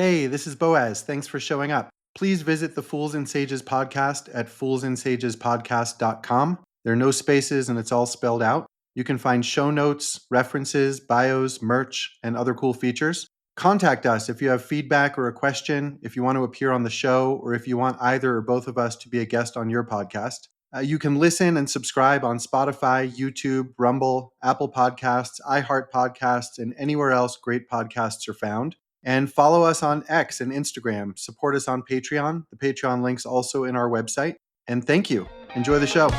Hey, this is Boaz. Thanks for showing up. Please visit the Fools and Sages podcast at foolsandsagespodcast.com. There are no spaces and it's all spelled out. You can find show notes, references, bios, merch, and other cool features. Contact us if you have feedback or a question, if you want to appear on the show, or if you want either or both of us to be a guest on your podcast. You can listen and subscribe on Spotify, YouTube, Rumble, Apple Podcasts, iHeart Podcasts, and anywhere else great podcasts are found. And follow us on X and Instagram. Support us on Patreon. The Patreon link's also in our website. And thank you. Enjoy the show.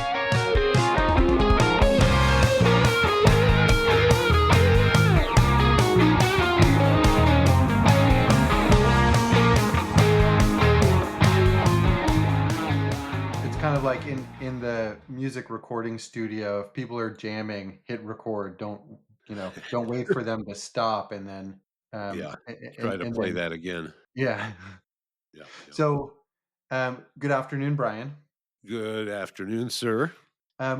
It's kind of like in the music recording studio. If people are jamming, hit record. Don't wait for them to stop and then Yeah. Try to and play then that again. yeah. Yeah, yeah. So good afternoon, Brian. Good afternoon, sir.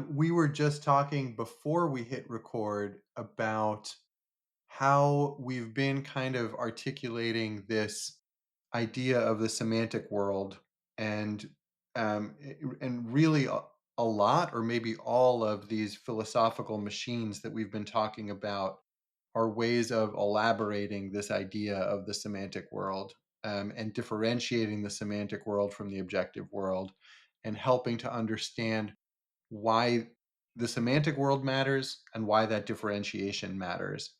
We were just talking before we hit record about how we've been kind of articulating this idea of the semantic world, and and really a lot, or maybe all, of these philosophical machines that we've been talking about are ways of elaborating this idea of the semantic world, and differentiating the semantic world from the objective world, and helping to understand why the semantic world matters and why that differentiation matters,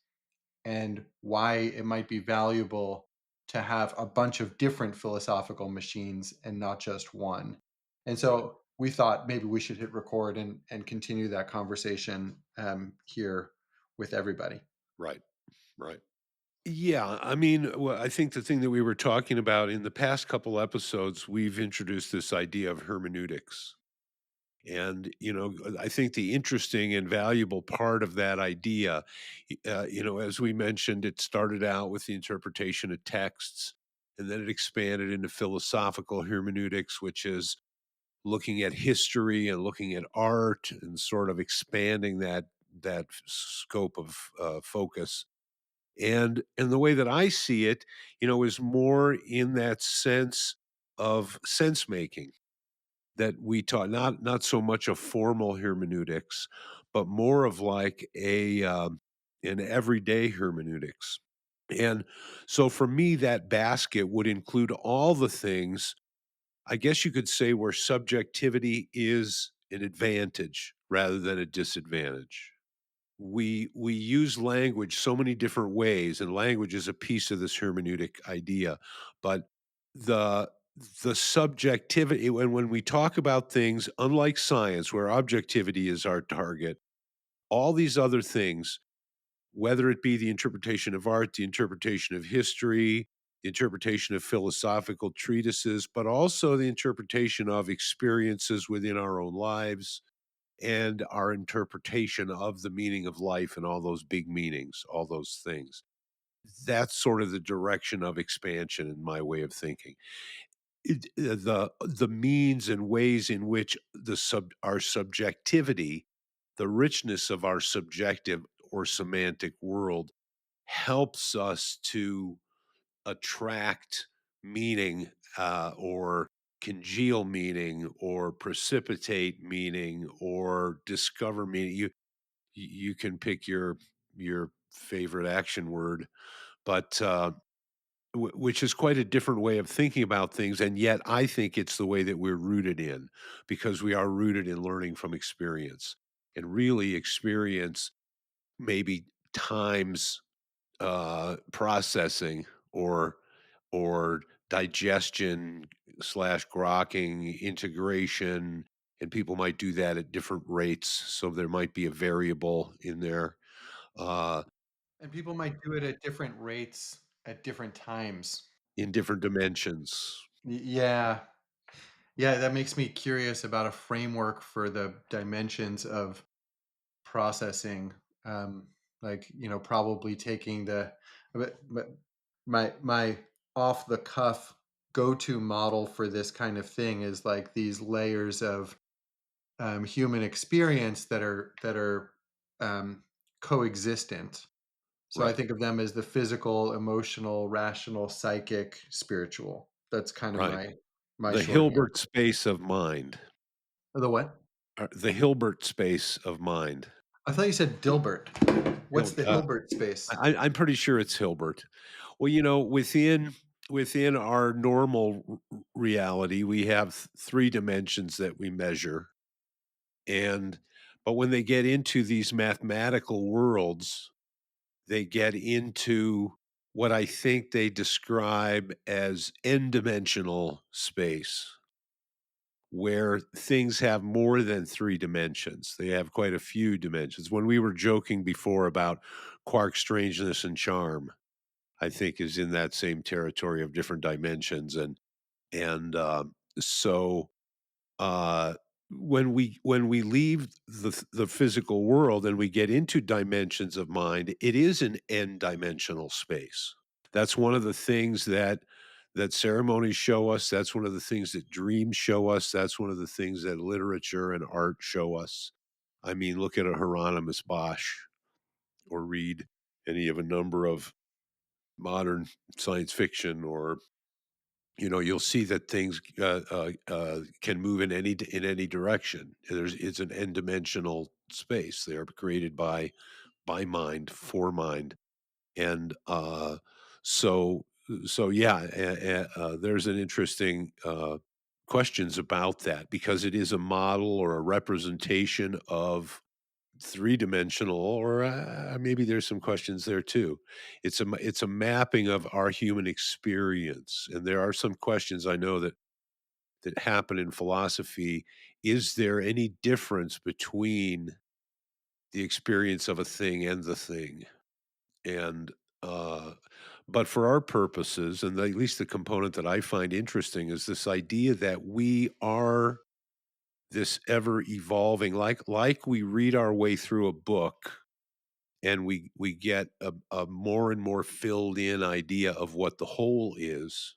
and why it might be valuable to have a bunch of different philosophical machines and not just one. And Right. so we thought maybe we should hit record and continue that conversation here with everybody. Right. Right. Yeah, I mean, well, I think the thing that we were talking about in the past couple episodes, we've introduced this idea of hermeneutics. And, I think the interesting and valuable part of that idea, as we mentioned, it started out with the interpretation of texts, and then it expanded into philosophical hermeneutics, which is looking at history and looking at art and sort of expanding that scope of focus. And the way that I see it, is more in that sense of sense making that we taught, not so much a formal hermeneutics, but more of like an everyday hermeneutics. And so for me, that basket would include all the things, I guess you could say, where subjectivity is an advantage rather than a disadvantage. We use language so many different ways, and language is a piece of this hermeneutic idea. But the the subjectivity, when we talk about things, unlike science, where objectivity is our target, all these other things, whether it be the interpretation of art, the interpretation of history, the interpretation of philosophical treatises, but also the interpretation of experiences within our own lives and our interpretation of the meaning of life and all those big meanings, all those things. That's sort of the direction of expansion in my way of thinking. The means and ways in which our subjectivity, the richness of our subjective or semantic world helps us to attract meaning, or congeal meaning, or precipitate meaning, or discover meaning. You can pick your favorite action word, but which is quite a different way of thinking about things. And yet, I think it's the way that we're rooted in, because we are rooted in learning from experience, and really experience maybe times processing, or digestion slash grokking integration, and people might do that at different rates. So there might be a variable in there, uh, And people might do it at different rates at different times. in different dimensions. Yeah. Yeah, that makes me curious about a framework for the dimensions of processing. um probably taking but my off the cuff go-to model for this kind of thing is like these layers of human experience that are coexistent. So I right, think of them as the physical, emotional, rational, psychic, spiritual. That's kind of right. my The shorthand. Hilbert space of mind. The what? The Hilbert space of mind. I thought you said Dilbert. What's Hil the Hilbert space? I'm pretty sure it's Hilbert. Well, within our normal reality, we have 3 dimensions that we measure, and but when they get into these mathematical worlds, they get into what I think they describe as n-dimensional space, where things have more than 3 dimensions. They have quite a few dimensions. When we were joking before about quark strangeness and charm, I think is in that same territory of different dimensions, and so uh, when we leave the physical world and we get into dimensions of mind, it is an n-dimensional space. That's one of the things that ceremonies show us. That's one of the things that dreams show us. That's one of the things that literature and art show us. I mean, look at a Hieronymus Bosch or read any of a number of modern science fiction, or you'll see that things can move in any direction. It's an n-dimensional space. They are created by mind, for mind, and so so yeah. There's an interesting questions about that, because it is a model or a representation of three-dimensional, or maybe there's some questions there too. It's a mapping of our human experience, and there are some questions I know that happen in philosophy. Is there any difference between the experience of a thing and the thing? And uh, but for our purposes, and at least the component that I find interesting, is this idea that we are this ever evolving, like we read our way through a book and we get a more and more filled in idea of what the whole is.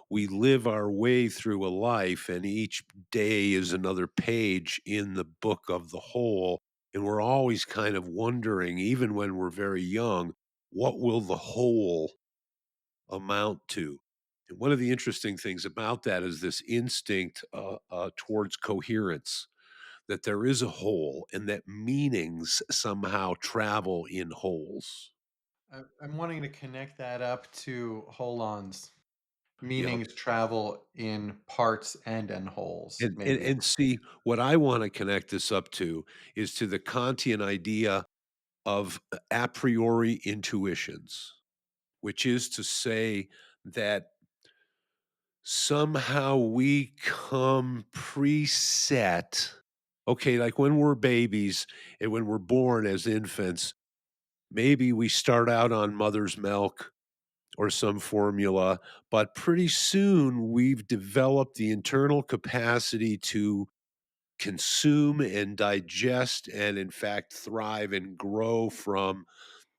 We live our way through a life, and each day is another page in the book of the whole. And we're always kind of wondering, even when we're very young, what will the whole amount to? And one of the interesting things about that is this instinct towards coherence, that there is a whole and that meanings somehow travel in wholes. I'm wanting to connect that up to Holon's Yep. meanings travel in parts and wholes, maybe. And see, what I wanna connect this up to is to the Kantian idea of a priori intuitions, which is to say that somehow we come preset. Okay, like when we're babies and when we're born as infants, maybe we start out on mother's milk or some formula, but pretty soon we've developed the internal capacity to consume and digest and, in fact, thrive and grow from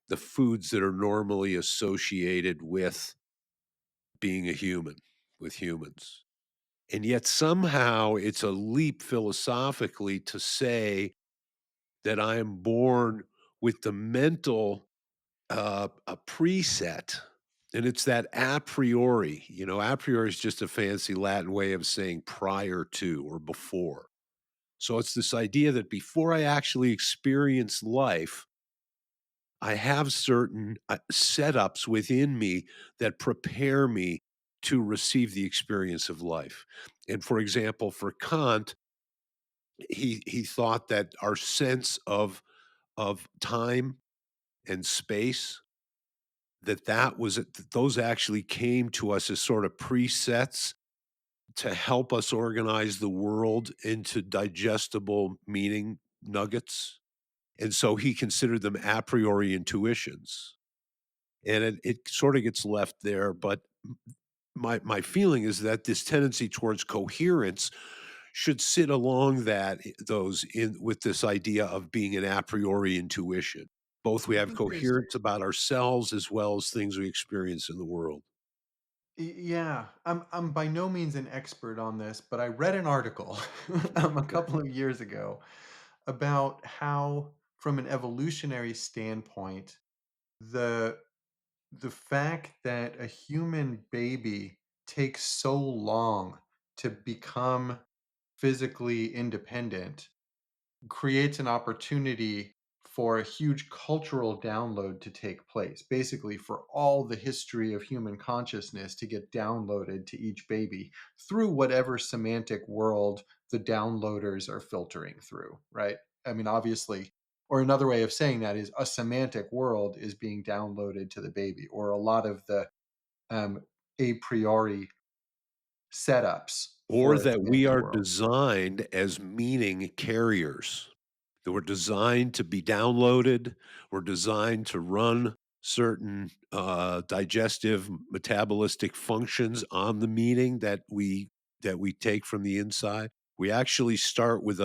the foods that are normally associated with being a human, with humans. And yet somehow it's a leap philosophically to say that I am born with the mental a preset, and it's that a priori. A priori is just a fancy Latin way of saying prior to or before. So it's this idea that before I actually experience life, I have certain setups within me that prepare me to receive the experience of life. And for example, for Kant, he thought that our sense of time and space, that those actually came to us as sort of presets to help us organize the world into digestible meaning nuggets. And so he considered them a priori intuitions. And it sort of gets left there, but my feeling is that this tendency towards coherence should sit along those in with this idea of being an a priori intuition. Both we I have think there's coherence about ourselves as well as things we experience in the world. Yeah, I'm by no means an expert on this, but I read an article a Okay. couple of years ago about how, from an evolutionary standpoint, the the fact that a human baby takes so long to become physically independent creates an opportunity for a huge cultural download to take place, basically for all the history of human consciousness to get downloaded to each baby through whatever semantic world the downloaders are filtering through, right? I mean, obviously, or another way of saying that is a semantic world is being downloaded to the baby, or a lot of the a priori setups Or for a that we semantic are world. designed as meaning carriers, that we're designed to be downloaded, we're designed to run certain, digestive, metabolistic functions on the meaning that we take from the inside. We actually start with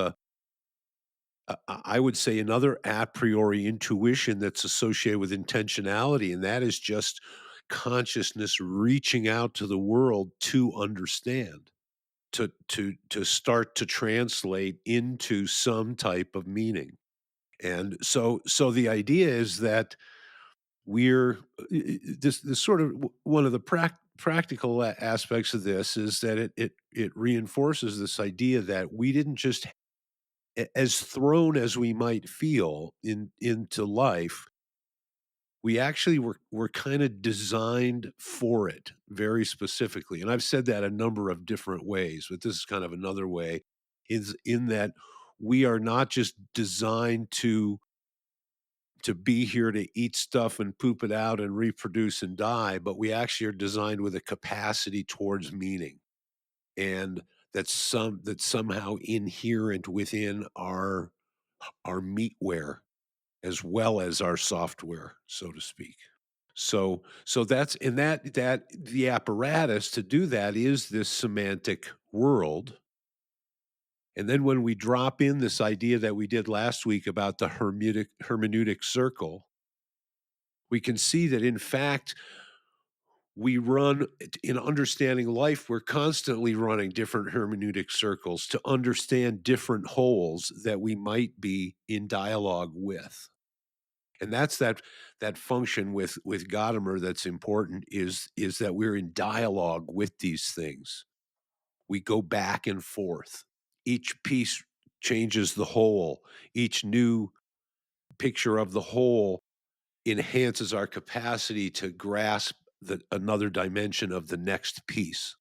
I would say another a priori intuition that's associated with intentionality, and that is just consciousness reaching out to the world to understand, to start to translate into some type of meaning. And so the idea is that we're this sort of one of the practical aspects of this is that it reinforces this idea that we didn't just as thrown as we might feel into life, we actually were kind of designed for it very specifically. And I've said that a number of different ways, but this is kind of another way, is in that we are not just designed to be here to eat stuff and poop it out and reproduce and die, but we actually are designed with a capacity towards meaning. And that's somehow inherent within our meatware as well as our software, so to speak. So that's and that the apparatus to do that is this semantic world. And then when we drop in this idea that we did last week about the hermeneutic circle, we can see that in fact we run in understanding life, we're constantly running different hermeneutic circles to understand different wholes that we might be in dialogue with. And that's that function with Gadamer that's important is that we're in dialogue with these things. We go back and forth. Each piece changes the whole. Each new picture of the whole enhances our capacity to grasp another dimension of the next piece.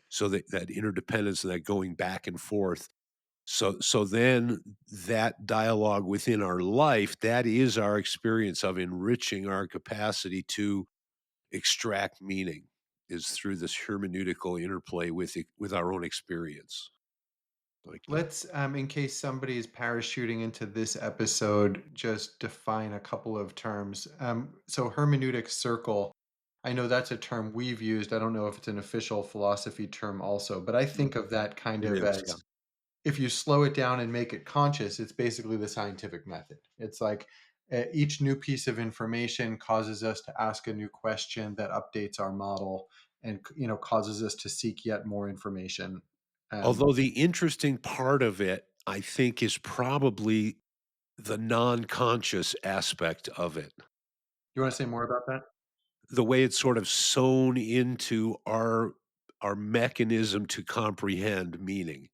So that interdependence and that going back and forth. So then that dialogue within our life, that is our experience of enriching our capacity to extract meaning is through this hermeneutical interplay with our own experience. Like to Let's, in case somebody is parachuting into this episode, just define a couple of terms. So, hermeneutic circle, I know that's a term we've used. I don't know if it's an official philosophy term also, but I Mm, think of that kind it of is, yeah. as if you slow it down and make it conscious, it's basically the scientific method. It's like each new piece of information causes us to ask a new question that updates our model and causes us to seek yet more information. Um, Although the interesting part of it, I think, is probably the non-conscious aspect of it. you want to say more about that? The way it's sort of sewn into our mechanism to comprehend meaning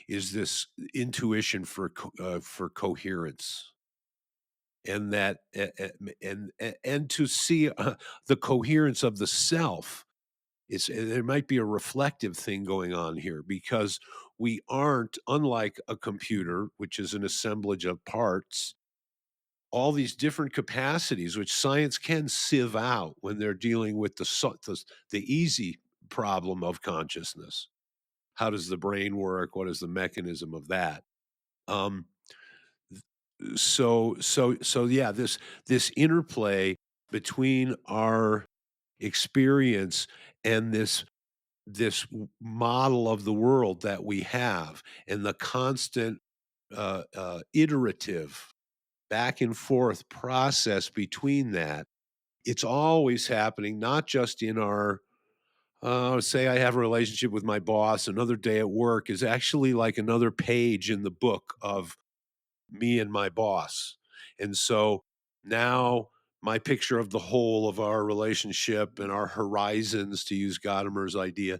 is this intuition for coherence, and that and to see, the coherence of the self is there might be a reflective thing going on here because we aren't unlike a computer, which is an assemblage of parts, all these different capacities which science can sieve out when they're dealing with the easy problem of consciousness. How does the brain work? What is the mechanism of that? Um, so yeah, this interplay between our experience and this model of the world that we have and the constant iterative back and forth process between that, it's always happening, not just in our say I have a relationship with my boss, another day at work is actually like another page in the book of me and my boss. And so now my picture of the whole of our relationship and our horizons, to use Gadamer's idea,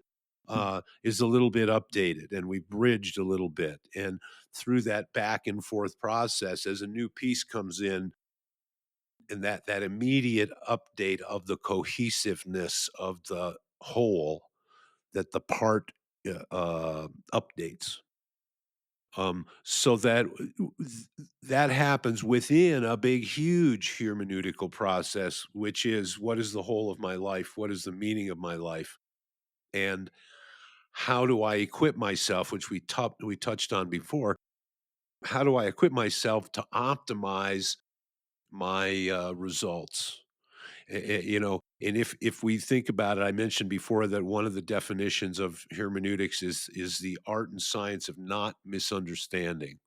is a little bit updated, and we bridged a little bit. And through that back and forth process, as a new piece comes in, and that immediate update of the cohesiveness of the whole, that the part updates. So that happens within a big, huge hermeneutical process, which is, what is the whole of my life? What is the meaning of my life? And how do I equip myself, which we touched on before? How do I equip myself to optimize my results? And if we think about it, I mentioned before that one of the definitions of hermeneutics is the art and science of not misunderstanding.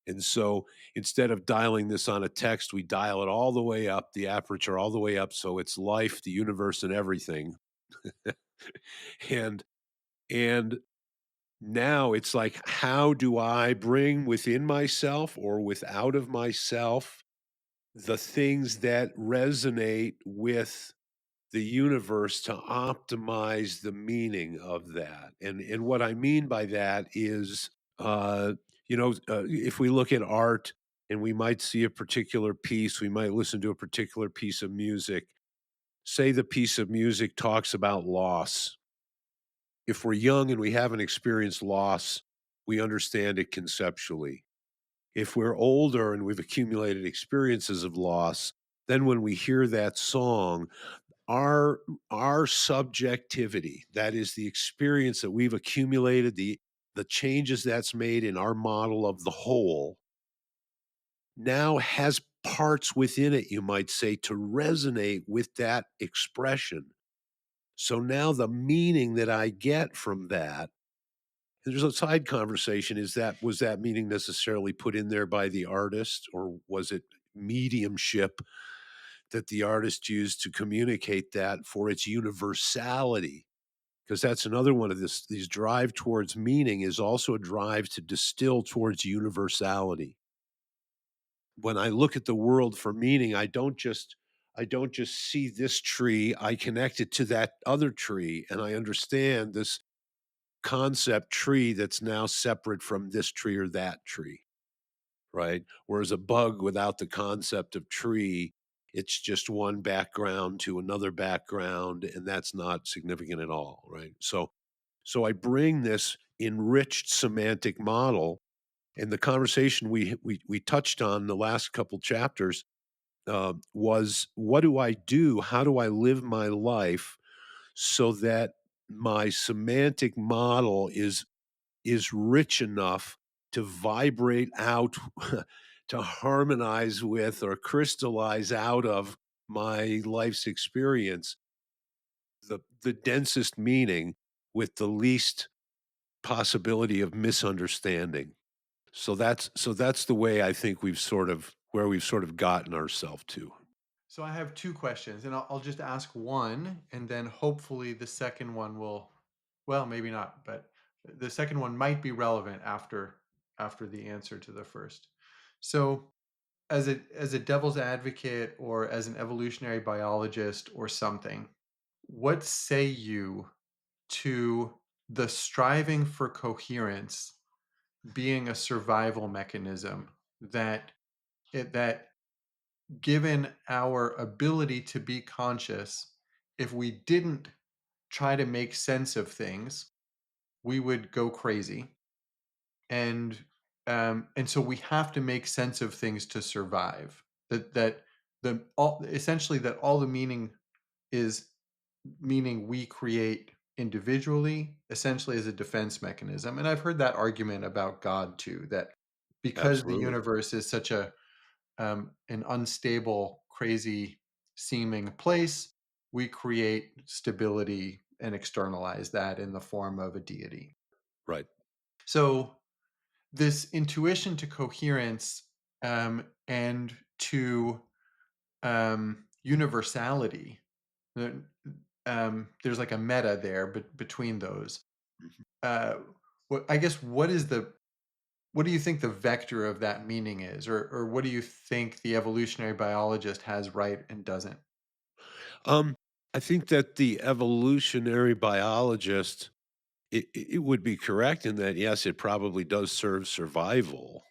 And so instead of dialing this on a text, we dial it all the way up, the aperture all the way up. So it's life, the universe, and everything. and and now it's like, how do I bring within myself or without of myself the things that resonate with the universe to optimize the meaning of that? And what I mean by that is, if we look at art and we might see a particular piece, we might listen to a particular piece of music. Say the piece of music talks about loss. If we're young and we haven't experienced loss, we understand it conceptually. If we're older and we've accumulated experiences of loss, then when we hear that song, our our subjectivity, that is the experience that we've accumulated, the changes that's made in our model of the whole, now has parts within it, you might say, to resonate with that expression. So now the meaning that I get from that, there's a side conversation, was that meaning necessarily put in there by the artist, or was it mediumship that the artist used to communicate that for its universality? Because that's another one of these drive towards meaning is also a drive to distill towards universality. When I look at the world for meaning, I don't just see this tree, I connect it to that other tree, and I understand this concept tree that's now separate from this tree or that tree, right? Whereas a bug without the concept of tree, it's just one background to another background, and that's not significant at all, right? So I bring this enriched semantic model, and the conversation we touched on the last couple chapters was, what do I do? How do I live my life so that my semantic model is rich enough to vibrate out, to harmonize with or crystallize out of my life's experience the densest meaning with the least possibility of misunderstanding. So that's the way I think we've sort of gotten ourselves to. So I have two questions, and I'll just ask one, and then hopefully the second one will, well, maybe not, but the second one might be relevant after the answer to the first. So as a devil's advocate or as an evolutionary biologist or something, what say you to the striving for coherence being a survival mechanism that given our ability to be conscious, if we didn't try to make sense of things, we would go crazy. And so we have to make sense of things to survive. That the all essentially that all the meaning is meaning we create individually, essentially as a defense mechanism. And I've heard that argument about God too, that because the Absolutely. universe is such an unstable, crazy seeming place, we create stability and externalize that in the form of a deity. Right. So this intuition to coherence and to universality, uh, there's like a meta there, but between those, Mhm. uh, I guess what is the what do you think the vector of that meaning is? Or what do you think the evolutionary biologist has right and doesn't? Um, I think that the evolutionary biologist, it would be correct in that, yes, it probably does serve survival,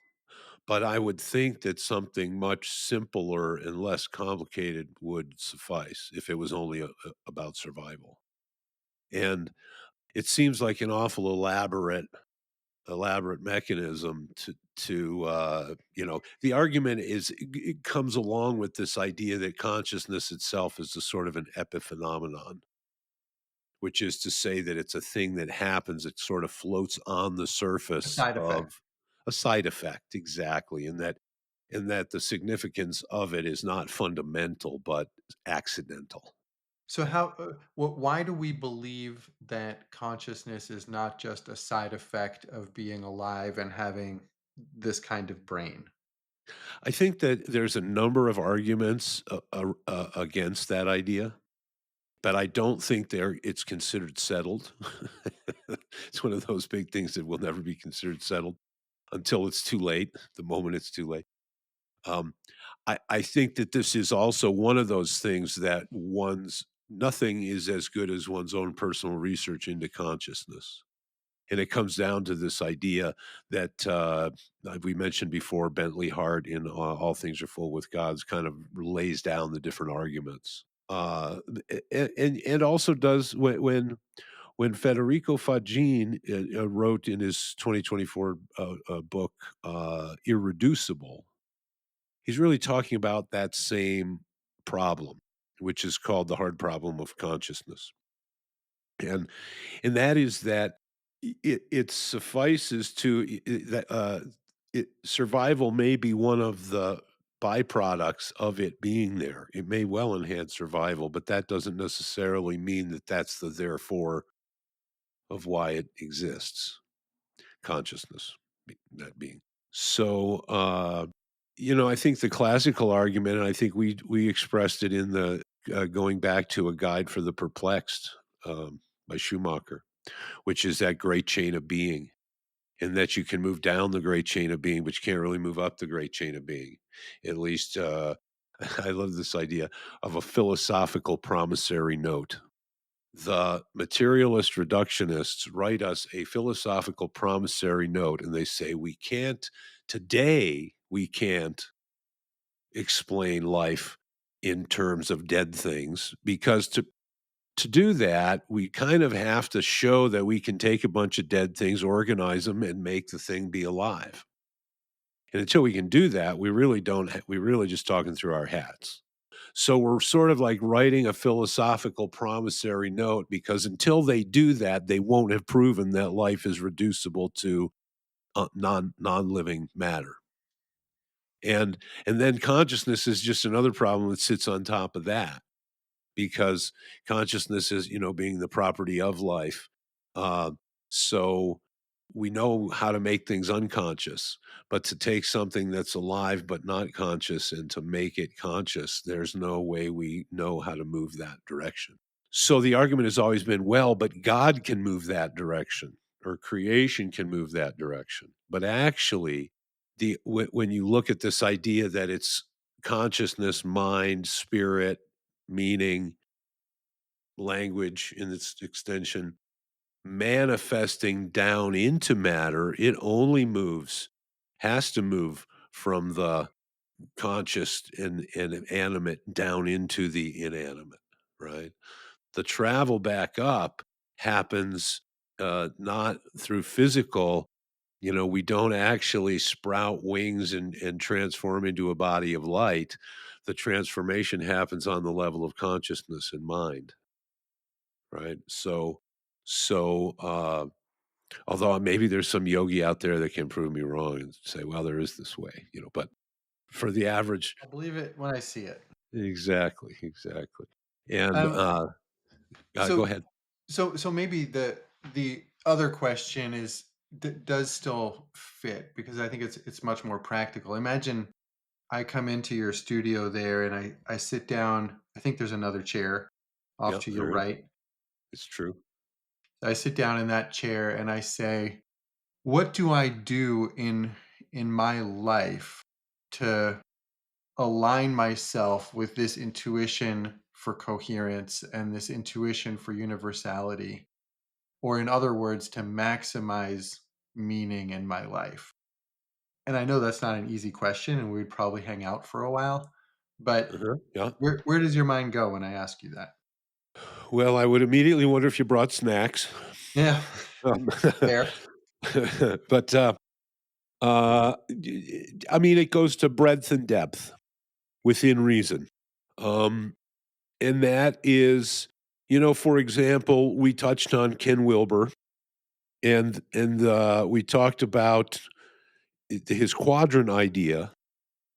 but I would think that something much simpler and less complicated would suffice if it was only about survival. And it seems like an awful elaborate mechanism the argument is it comes along with this idea that consciousness itself is a sort of an epiphenomenon, which is to say that it's a thing that happens, it sort of floats on the A surface side effect. of a side effect, exactly, and that the significance of it is not fundamental, but accidental. So why do we believe that consciousness is not just a side effect of being alive and having this kind of brain? I think that there's a number of arguments against that idea, but I don't think it's considered settled. It's one of those big things that will never be considered settled until it's too late, the moment it's too late. Um, I think that this is also one of those things that one's nothing is as good as one's own personal research into consciousness. And it comes down to this idea that we mentioned before, Bentley Hart in All Things Are Full with Gods kind of lays down the different arguments. And also does when Federico Faggin wrote in his 2024 book, Irreducible, he's really talking about that same problem, which is called the hard problem of consciousness. And that is that it suffices to that survival may be one of the byproducts of it being there. It may well enhance survival, but that doesn't necessarily mean that that's the therefore of why it exists. Consciousness, that being. So, I think the classical argument, and I think we expressed it in the going back to a guide for the perplexed by Schumacher, which is that great chain of being, and that you can move down the great chain of being, but you can't really move up the great chain of being. At least, I love this idea of a philosophical promissory note. The materialist reductionists write us a philosophical promissory note, and they say, we can't explain life in terms of dead things because to do that, we kind of have to show that we can take a bunch of dead things, organize them, and make the thing be alive. And until we can do that, we really don't. We're really just talking through our hats. So we're sort of like writing a philosophical promissory note because until they do that, they won't have proven that life is reducible to non living matter. And then consciousness is just another problem that sits on top of that because consciousness is, being the property of life. Uh, so we know how to make things unconscious, but to take something that's alive but not conscious and to make it conscious, there's no way we know how to move that direction. So the argument has always been, well, but God can move that direction or creation can move that direction. But actually, when you look at this idea that it's consciousness, mind, spirit, meaning, language in its extension, manifesting down into matter, it only has to move from the conscious and animate down into the inanimate, right? The travel back up happens not through physical, we don't actually sprout wings and transform into a body of light. The transformation happens on the level of consciousness and mind, right? So, although maybe there's some yogi out there that can prove me wrong and say, well, there is this way, but for the average, I'll believe it when I see it. exactly, exactly. And Um, go so ahead. so maybe the other question is does still fit because I think it's much more practical. Imagine I come into your studio there and I sit down. I think there's another chair off Yeah, to your there is. right. It's true. I sit down in that chair and I say, what do I do in my life to align myself with this intuition for coherence and this intuition for universality, or in other words, to maximize meaning in my life? And I know that's not an easy question, and we'd probably hang out for a while, but Uh-huh, yeah. where does your mind go when I ask you that? Well, I would immediately wonder if you brought snacks. Yeah, Um, fair. but, I mean, it goes to breadth and depth within reason. Um, and that is, for example, we touched on Ken Wilber and we talked about his quadrant idea.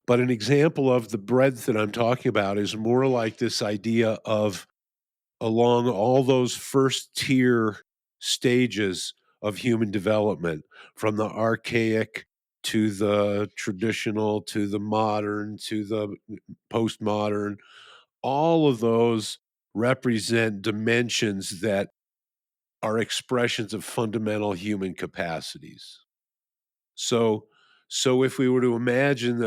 But an example of the breadth that I'm talking about is more like this idea of along all those first tier stages of human development, from the archaic to the traditional to the modern to the postmodern, all of those represent dimensions that are expressions of fundamental human capacities. So so if we were to imagine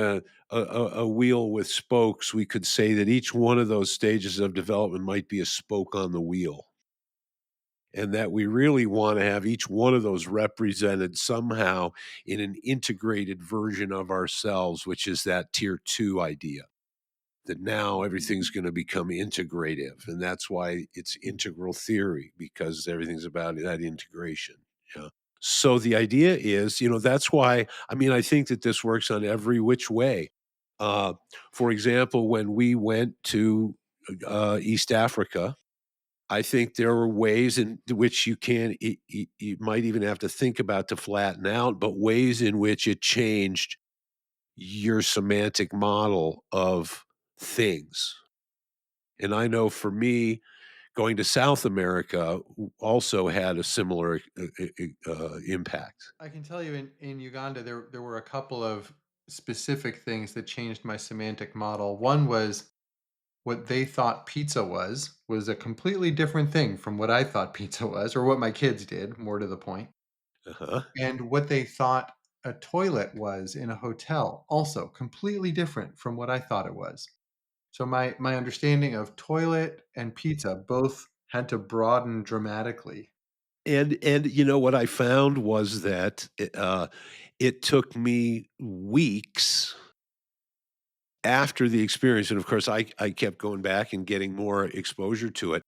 a wheel with spokes, we could say that each one of those stages of development might be a spoke on the wheel, and that we really wanna have each one of those represented somehow in an integrated version of ourselves, which is that tier 2 idea, that now everything's gonna become integrative, and that's why it's integral theory, because everything's about that integration, yeah. So the idea is, that's why I mean, I think that this works on every which way. Uh, for example, when we went to, East Africa, I think there were ways in which you might even have to think about to flatten out, but ways in which it changed your semantic model of things. And I know for me, going to South America also had a similar, impact. I can tell you in Uganda, there were a couple of specific things that changed my semantic model. One was what they thought pizza was a completely different thing from what I thought pizza was, or what my kids did, more to the point. Uh-huh. And what they thought a toilet was in a hotel, also completely different from what I thought it was. So my understanding of toilet and pizza both had to broaden dramatically. And what I found was that it took me weeks after the experience, and of course, I kept going back and getting more exposure to it,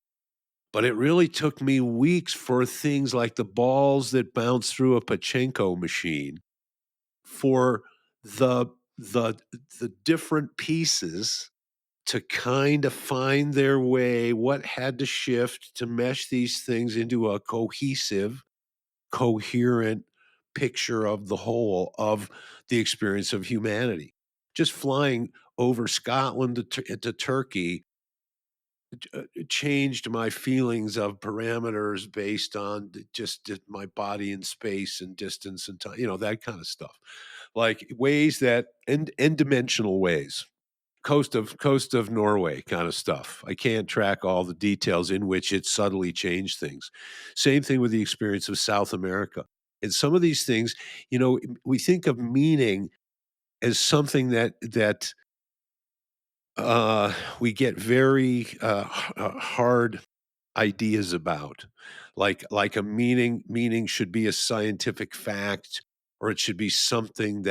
but it really took me weeks for things like the balls that bounce through a pachinko machine, for the the the different pieces to kind of find their way, what had to shift to mesh these things into a cohesive, coherent picture of the whole of the experience of humanity. Just flying over Scotland to Turkey changed my feelings of parameters based on my body in space and distance and time, that kind of stuff. Like ways that and dimensional ways. Coast of Norway kind of stuff. I can't track all the details in which it subtly changed things. Same thing with the experience of South America. And some of these things, we think of meaning as something that we get very hard ideas about, like a meaning should be a scientific fact, or it should be something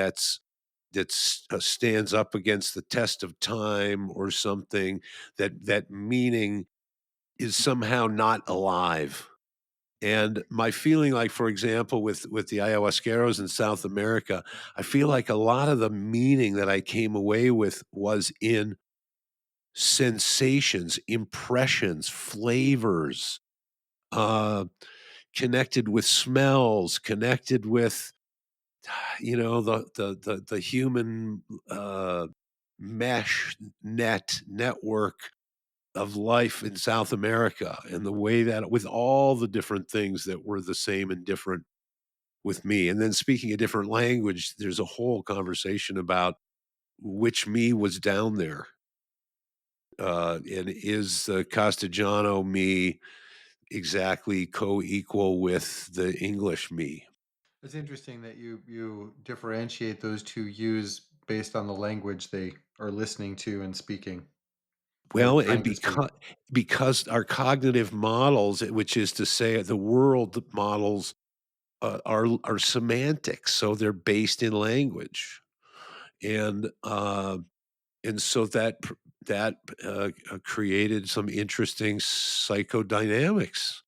stands up against the test of time, or something that meaning is somehow not alive. And my feeling, like, for example, with the ayahuasqueros in South America, I feel like a lot of the meaning that I came away with was in sensations, impressions, flavors, uh, connected with smells, connected with, the human, network of life in South America, and the way that with all the different things that were the same and different with me. And then speaking a different language, there's a whole conversation about which me was down there. And is the Castellano me exactly co-equal with the English me? It's interesting that you differentiate those two "yous" based on the language they are listening to and speaking or Well, and trying to speak. because our cognitive models, which is to say the world models, are semantics, so they're based in language. And, and so that created some interesting psychodynamics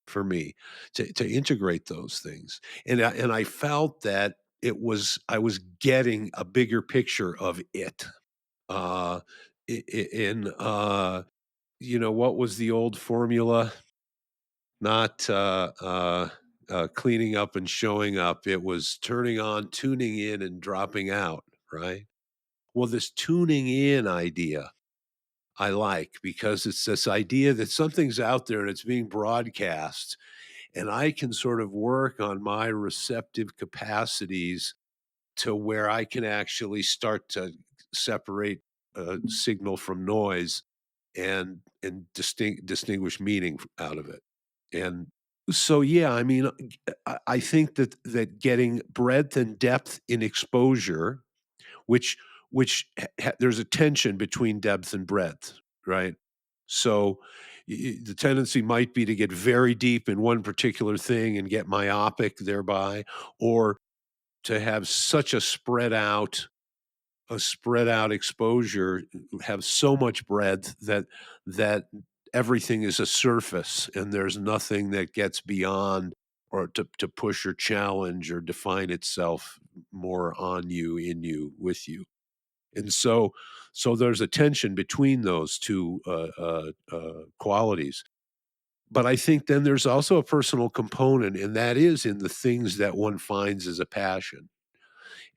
for me to integrate those things. And I felt that I was getting a bigger picture of it. Uh, in what was the old formula? Not cleaning up and showing up. It was turning on, tuning in, and dropping out. Right. Well, this tuning in idea I like because it's this idea that something's out there and it's being broadcast, and I can sort of work on my receptive capacities to where I can actually start to separate signal from noise and distinguish meaning out of it. And so, yeah, I mean, I think that getting breadth and depth in exposure, which there's a tension between depth and breadth, right? So the tendency might be to get very deep in one particular thing and get myopic thereby, or to have such a spread out exposure, have so much breadth that everything is a surface and there's nothing that gets beyond or to push or challenge or define itself more on you, in you, with you. And so there's a tension between those two qualities. But I think then there's also a personal component, and that is in the things that one finds as a passion.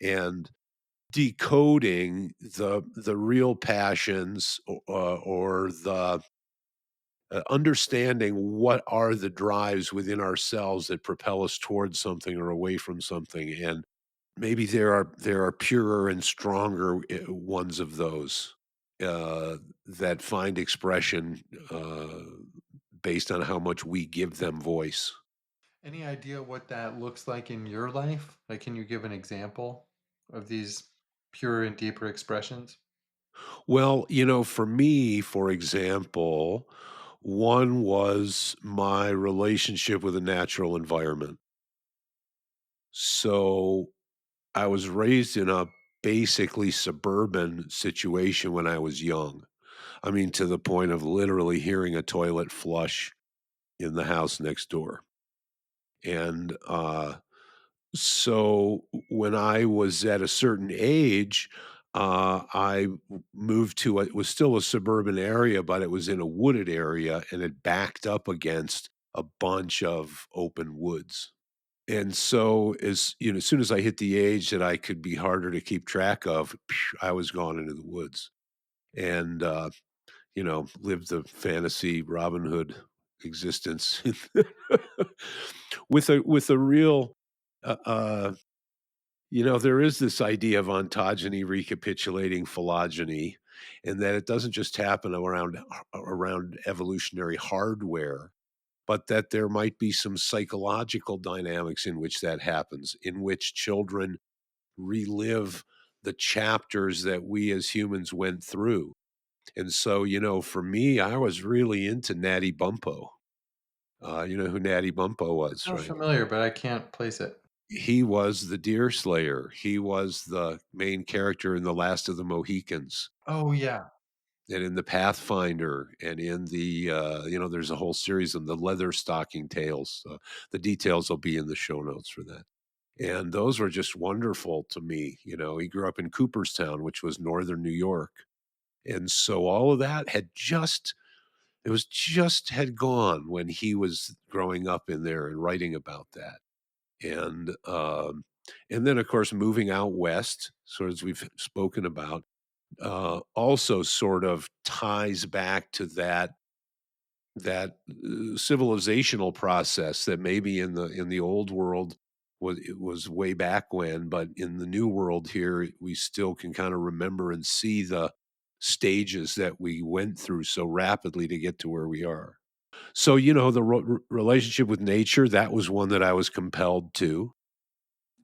And decoding the real passions or the understanding what are the drives within ourselves that propel us towards something or away from something, and maybe there are purer and stronger ones of those that find expression based on how much we give them voice. Any idea what that looks like in your life? Like, can you give an example of these pure and deeper expressions? Well, for me, for example, one was my relationship with the natural environment. So I was raised in a basically suburban situation when I was young. I mean, to the point of literally hearing a toilet flush in the house next door. And so when I was at a certain age, I moved to it was still a suburban area, but it was in a wooded area and it backed up against a bunch of open woods. And so as soon as I hit the age that I could be harder to keep track of, I was gone into the woods and lived the fantasy Robin Hood existence with a real uh, uh there is this idea of ontogeny recapitulating phylogeny, and that it doesn't just happen around evolutionary hardware, but that there might be some psychological dynamics in which that happens, in which children relive the chapters that we as humans went through. And so, for me, I was really into Natty Bumppo. You know who Natty Bumppo It was, sounds right? familiar, but I can't place it. He was the deer slayer. He was the main character in The Last of the Mohicans, Oh, yeah. and in the Pathfinder, and in there's a whole series of the Leather Stocking Tales. The details will be in the show notes for that. And those were just wonderful to me. He grew up in Cooperstown, which was northern New York. And so all of that had gone when he was growing up in there and writing about that. And then, of course, moving out west, sort of as we've spoken about, also sort of ties back to that civilizational process that maybe in the old world it was way back when, but in the new world here, we still can kind of remember and see the stages that we went through so rapidly to get to where we are. So, the relationship with nature, that was one that I was compelled to.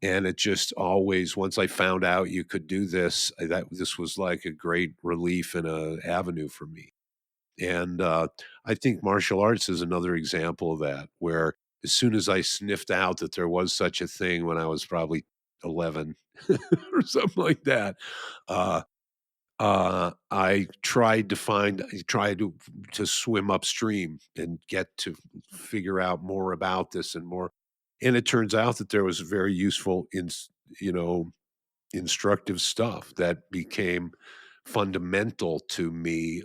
And it just always once I found out you could do this, that this was like a great relief and a avenue for me. And, I think martial arts is another example of that, where as soon as I sniffed out that there was such a thing when I was probably 11 or something like that, uh, I tried to swim upstream and get to figure out more about this and more and it turns out that there was very useful you know, instructive stuff that became fundamental to me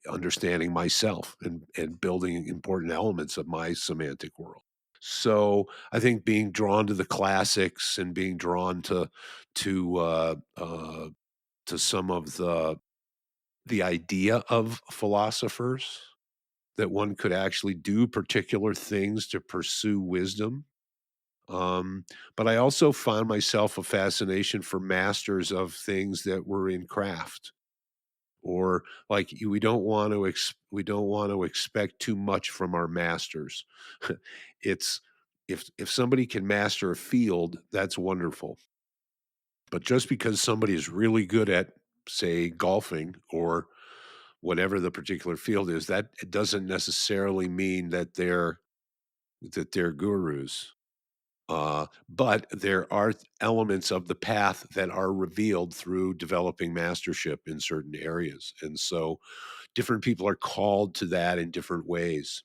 understanding myself and building important elements of my semantic world. So I think being drawn to the classics and being drawn to to some of the idea of philosophers that one could actually do particular things to pursue wisdom. But I also found myself a fascination for masters of things that were in craft or like we don't want to expect too much from our masters. It's if somebody can master a field, that's wonderful. But just because somebody is really good at say golfing or whatever the particular field is, that it doesn't necessarily mean that they're gurus. But there are elements of the path that are revealed through developing mastership in certain areas. And so different people are called to that in different ways.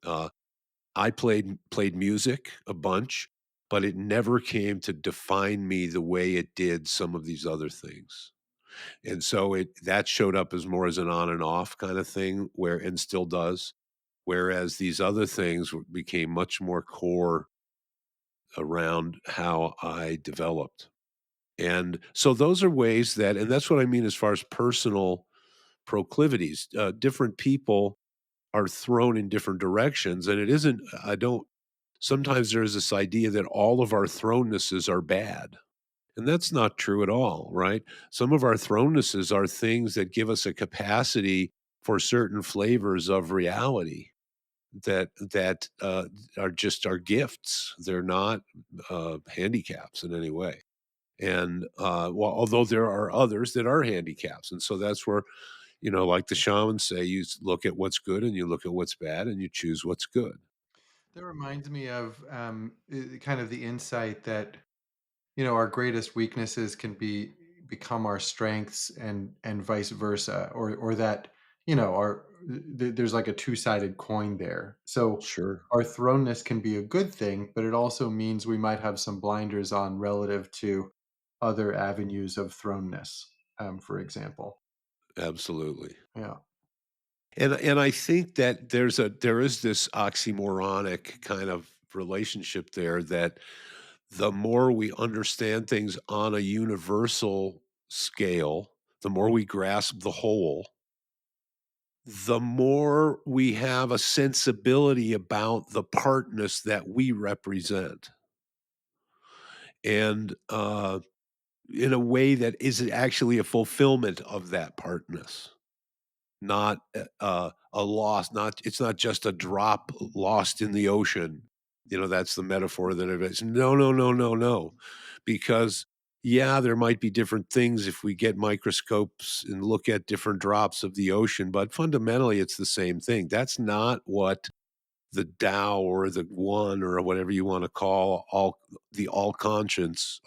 Uh, I played music a bunch, but it never came to define me the way it did some of these other things. And so it that showed up as more as an on and off kind of thing where and still does. Whereas these other things became much more core around how I developed. And so those are ways that and that's what I mean as far as personal proclivities. Different people are thrown in different directions, and it isn't I don't sometimes there's this idea that all of our thrownnesses are bad, and that's not true at all, right? Some of our thrownnesses are things that give us a capacity for certain flavors of reality that are just our gifts. They're not, handicaps in any way. And, well, although there are others that are handicaps, and so that's where, like the shamans say, you look at what's good and you look at what's bad and you choose what's good. That reminds me of kind of the insight that our greatest weaknesses can become our strengths, and vice versa, or that there's like a two-sided coin there. So Sure, our thrownness can be a good thing, but it also means we might have some blinders on relative to other avenues of thrownness, for example. absolutely. Yeah. And I think that there is this oxymoronic kind of relationship there that the more we understand things on a universal scale, the more we grasp the whole, the more we have a sensibility about the partness that we represent. And in a way that is actually a fulfillment of that partness. Not a loss, not it's not just a drop lost in the ocean. That's the metaphor that it is. No, no, no, no, no. Because, yeah, there might be different things if we get microscopes and look at different drops of the ocean, but fundamentally, it's the same thing. That's not what the Tao or the One or whatever you wanna call all consciousness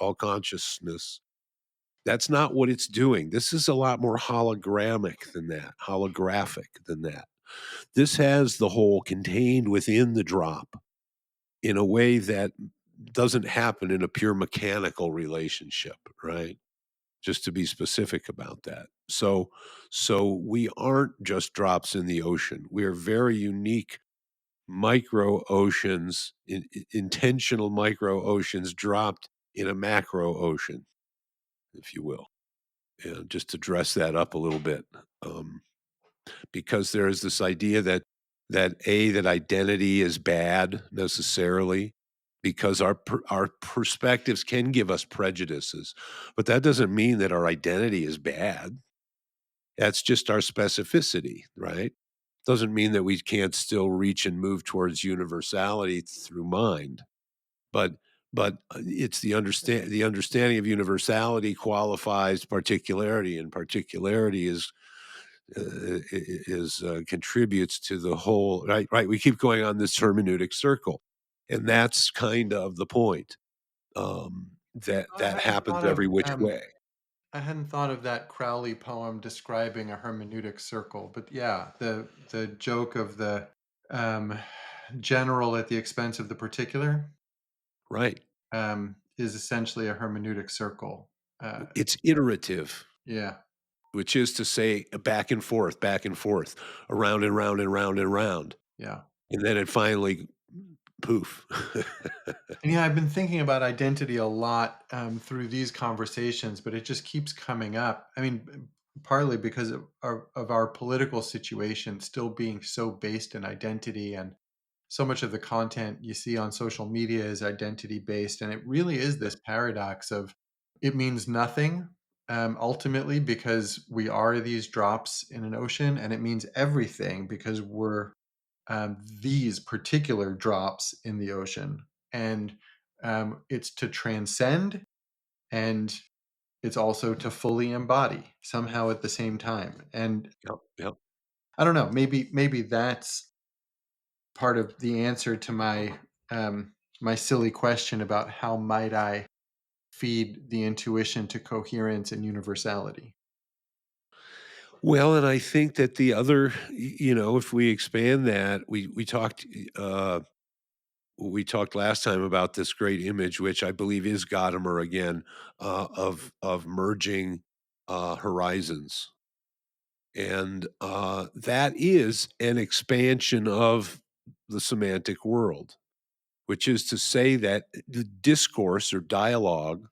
that's not what it's doing. This is a lot more holographic than that. This has the whole contained within the drop in a way that doesn't happen in a pure mechanical relationship, right? Just to be specific about that. So we aren't just drops in the ocean. We are very unique micro oceans, intentional micro oceans dropped in a macro ocean, if you will. And just to dress that up a little bit, um, because there is this idea that identity is bad necessarily, because our perspectives can give us prejudices, but that doesn't mean that our identity is bad. That's just our specificity, right? Doesn't mean that we can't still reach and move towards universality through mind, but but, it's the understanding of universality qualifies particularity, and particularity contributes to the whole right, we keep going on this hermeneutic circle, and that's kind of the point, that I that hadn't happens thought of every which way. I hadn't thought of that Crowley poem describing a hermeneutic circle, but yeah, the joke of the um, general at the expense of the particular Right. is essentially a hermeneutic circle. Uh, It's iterative, yeah, which is to say, back and forth, around and round and round and round, yeah. and then it finally poof. And yeah, I've been thinking about identity a lot through these conversations, but it just keeps coming up. I mean, partly because of our political situation still being so based in identity, and so much of the content you see on social media is identity based. And it really is this paradox of it means nothing ultimately because we are these drops in an ocean, and it means everything because we're these particular drops in the ocean. And it's to transcend, and it's also to fully embody somehow at the same time. And Yep, yep. I don't know, maybe that's part of the answer to my silly question about how might I feed the intuition to coherence and universality. Well, and I think that the other if we expand that, uh we talked last time about this great image, which I believe is Gadamer again, of merging, horizons, and, that is an expansion of the semantic world, which is to say that the discourse or dialogue,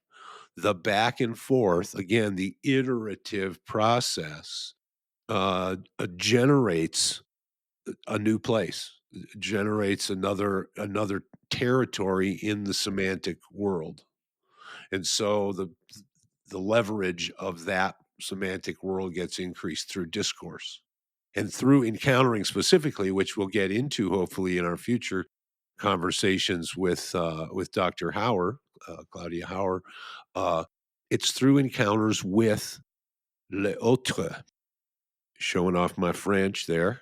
the back and forth, again, the iterative process, generates a new place, generates another territory in the semantic world. And so the leverage of that semantic world gets increased through discourse and through encountering specifically, which we'll get into hopefully in our future conversations with Dr. Hauer, Claudia Hauer. Uh, it's through encounters with le autre, showing off my French there,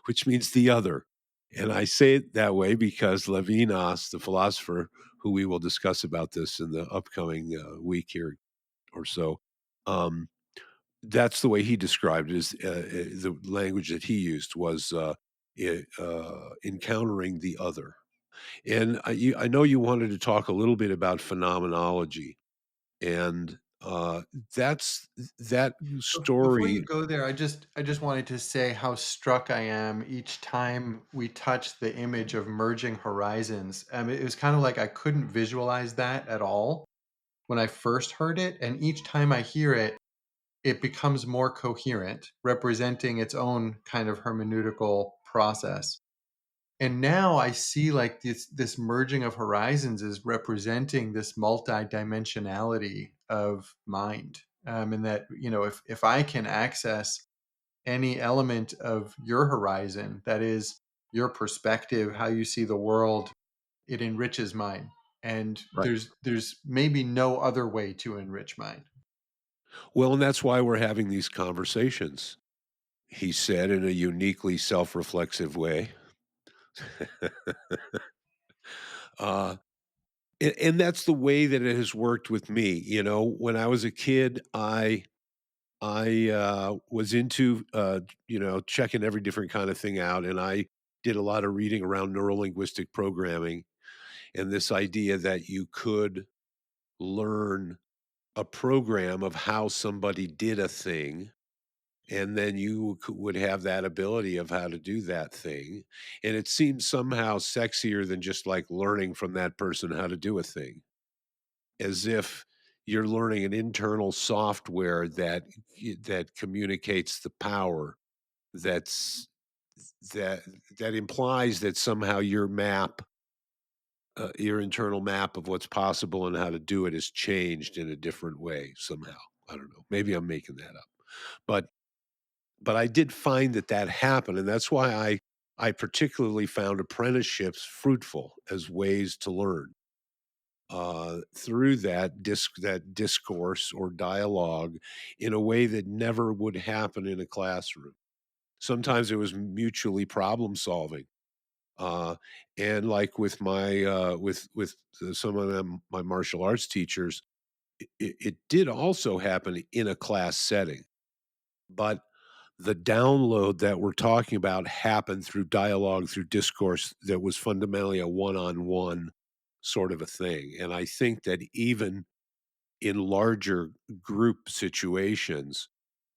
which means the other. And I say it that way because Levinas, the philosopher, who we will discuss about this in the upcoming week here or so, um, that's the way he described it. Is the language that he used was encountering the other. And I know you wanted to talk a little bit about phenomenology, and that's that Before you story. go there, I just wanted to say how struck I am each time we touch the image of merging horizons. It was kind of like I couldn't visualize that at all when I first heard it, and each time I hear it, it becomes more coherent, representing its own kind of hermeneutical process. And now I see like this merging of horizons is representing this multidimensionality of mind. And that, if I can access any element of your horizon, that is your perspective, how you see the world, it enriches mine. And Right. there's maybe no other way to enrich mine. Well, and that's why we're having these conversations, he said in a uniquely self reflexive way. uh, and that's the way that it has worked with me. When I was a kid, I was into checking every different kind of thing out, and I did a lot of reading around neurolinguistic programming and this idea that you could learn a program of how somebody did a thing, and then you would have that ability of how to do that thing, and it seems somehow sexier than just like learning from that person how to do a thing, as if you're learning an internal software that communicates the power that's that that implies that somehow your internal map of what's possible and how to do it is changed in a different way somehow. I don't know. Maybe I'm making that up, but I did find that happened, and that's why I particularly found apprenticeships fruitful as ways to learn. through that discourse or dialogue in a way that never would happen in a classroom. Sometimes it was mutually problem solving. Uh, and like with my with some of them, my martial arts teachers, it did also happen in a class setting, but the download that we're talking about happened through dialogue, through discourse that was fundamentally a one-on-one sort of a thing. And I think that even in larger group situations,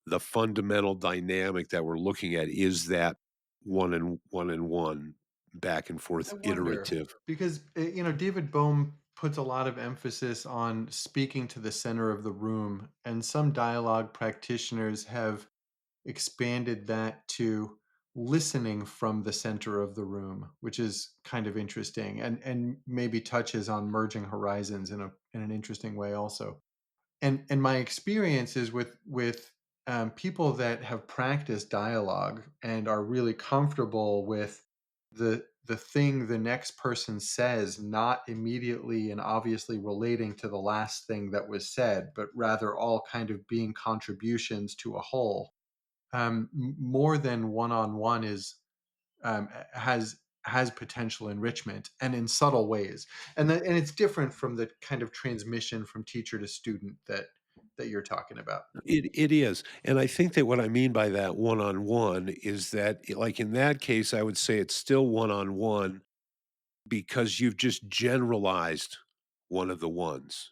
the fundamental dynamic that we're looking at is that and one back and I forth wonder iterative. because David Bohm puts a lot of emphasis on speaking to the center of the room, and some dialogue practitioners have expanded that to listening from the center of the room, which is kind of interesting, and maybe touches on merging horizons in an interesting way also. And my experience is with people that have practiced dialogue and are really comfortable with the thing the next person says not immediately and obviously relating to the last thing that was said, but rather all kind of being contributions to a whole. More than one-on-one is has potential enrichment and in subtle ways, and it's different from the kind of transmission from teacher to student that you're talking about. It is, and I think that what I mean by that one-on-one is that, like, in that case, I would say it's still one-on-one because you've just generalized one of the ones,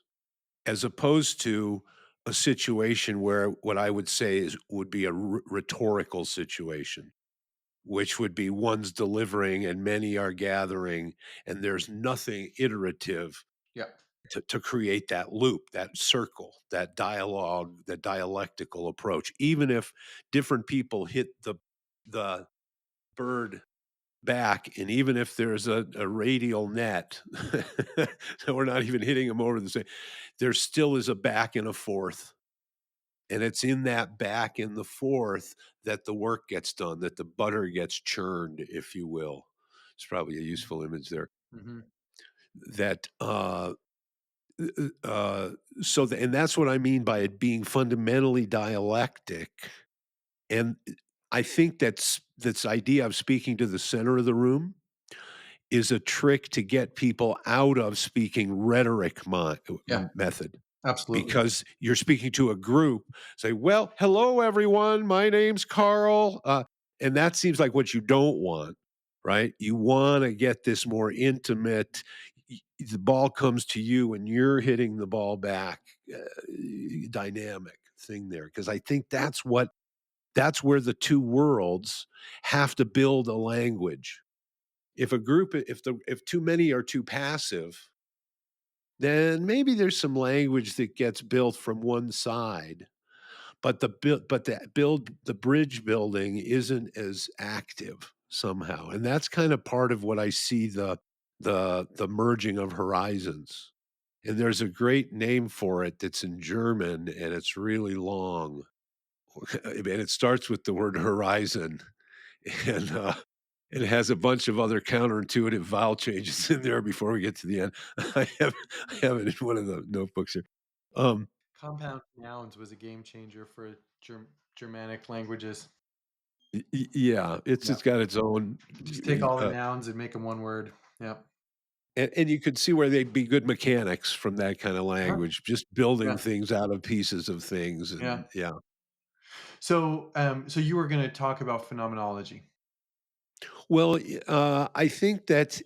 as opposed to a situation where what I would say would be a rhetorical situation, which would be one's delivering and many are gathering, and there's nothing iterative Yeah. to create that loop, that circle, that dialogue, that dialectical approach. Even if different people hit the bird back, and even if there's a radial net, so we're not even hitting them over the same, there still is a back and a forth. And it's in that back and the forth that the work gets done, that the butter gets churned, if you will. It's probably a useful image there. Hmm. That so and that's what I mean by it being fundamentally dialectic. And I think that's this idea of speaking to the center of the room is a trick to get people out of speaking rhetoric Yeah, method. absolutely. Because you're speaking to a group, say, "Well, hello, everyone. My name's Carl." And that seems like what you don't want, right? You want to get this more intimate. The ball comes to you, and you're hitting the ball back. Dynamic thing there, because I think that's where the two worlds have to build a language. If too many are too passive, then maybe there's some language that gets built from one side, but the bridge building isn't as active somehow, and that's kind of part of what I see the merging of horizons. And there's a great name for it that's in German, and it's really long, and it starts with the word horizon, and it has a bunch of other counterintuitive vowel changes in there before we get to the end. I have it in one of the notebooks here. Um, Compound nouns was a game changer for Germanic languages. yeah, Yeah, it's got its own, just take all the nouns and make them one word. Yeah. and you could see where they'd be good mechanics from that kind of Uh-huh. language, just building Yeah. things out of pieces of things, Yeah. and yeah. So you were going to talk about phenomenology. Well, I think that,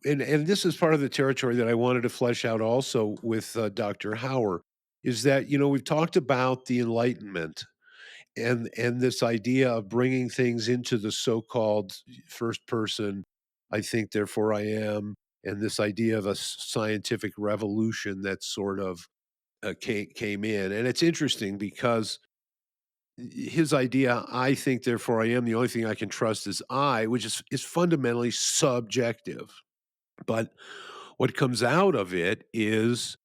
and this is part of the territory that I wanted to flesh out also with Dr. Hauer, is that we've talked about the Enlightenment and this idea of bringing things into the so-called first person. I think, therefore I am, and this idea of a scientific revolution that sort of came in, and it's interesting because his idea, I think, therefore I am, the only thing I can trust is I, which is fundamentally subjective. But what comes out of it is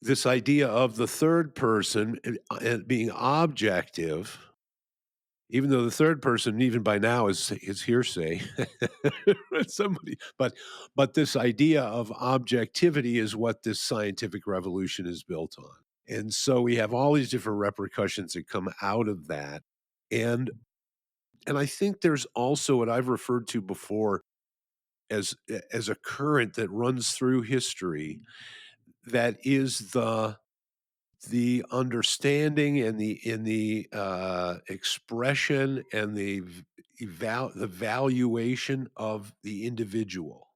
this idea of the third person and being objective, even though the third person, even by now, is hearsay. Somebody, but this idea of objectivity is what this scientific revolution is built on. And so we have all these different repercussions that come out of that. And and I think there's also what I've referred to before as a current that runs through history that is the understanding and the expression and the valuation of the individual,